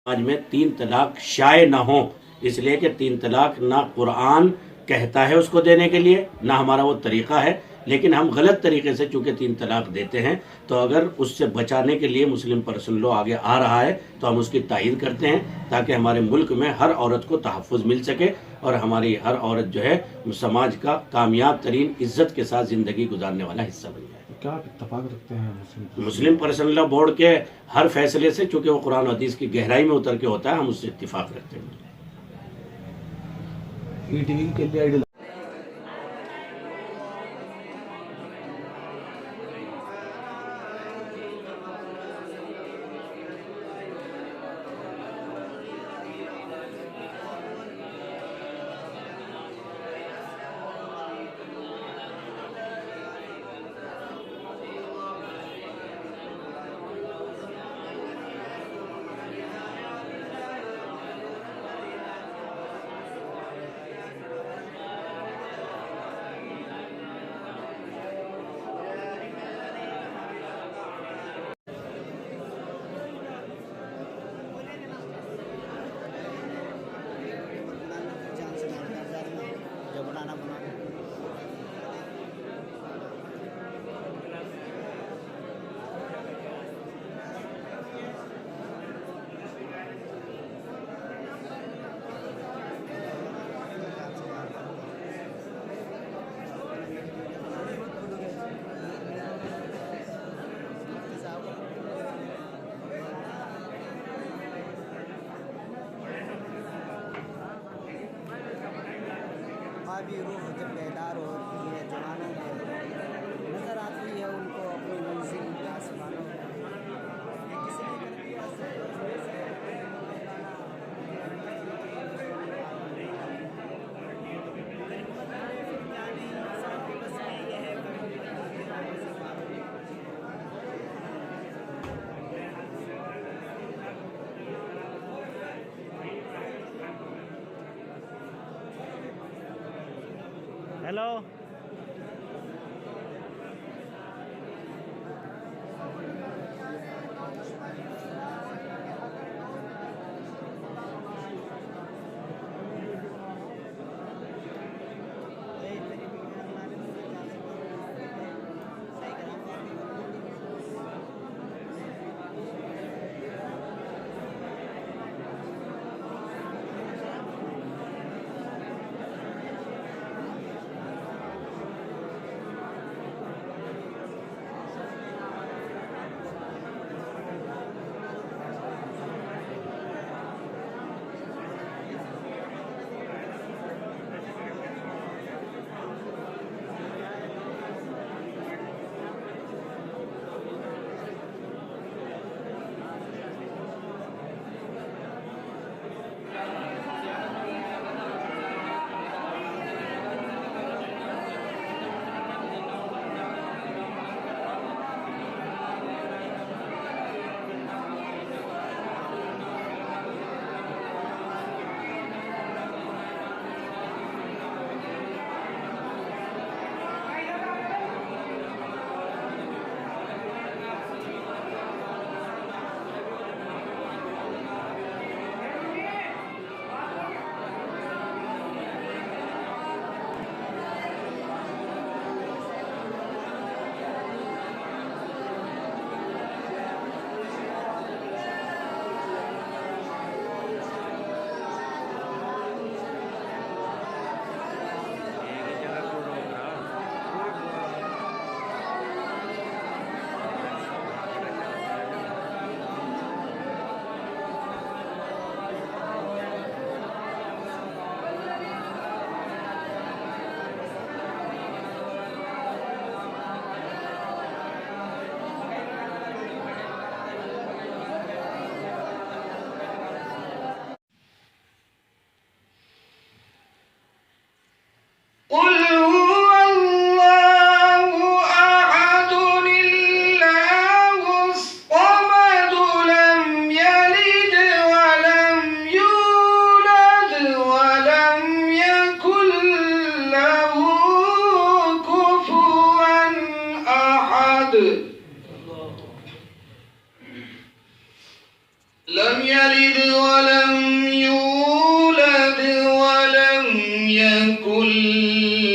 आज में तीन तलाक शाये ना हो, इसलिए कि तीन तलाक ना कुरान कहता है उसको देने के लिए, ना हमारा वो तरीक़ा है, लेकिन हम गलत तरीके से चूँकि तीन तलाक देते हैं, तो अगर उससे बचाने के लिए मुस्लिम पर्सनल लॉ आगे आ रहा है तो हम उसकी तायीद करते हैं, ताकि हमारे मुल्क में हर औरत को तहफ़्फ़ुज़ मिल सके और हमारी हर औरत जो है समाज का कामयाब तरीन इज़्ज़त के साथ ज़िंदगी गुजारने वाला हिस्सा बन जाए। क्या आप इत्तेफाक रखते हैं मुस्लिम पर्सनल लॉ बोर्ड के हर फैसले से, चूँकि वो कुरान हदीस की गहराई में उतर के होता है, हम उससे इत्तिफाक रखते हैं। ईटीवी के लिए आइडिया भी रूह जब बेदार होती है जवानों में नजर आती है उनको अपनी मंजिल आसमानों में। हेलो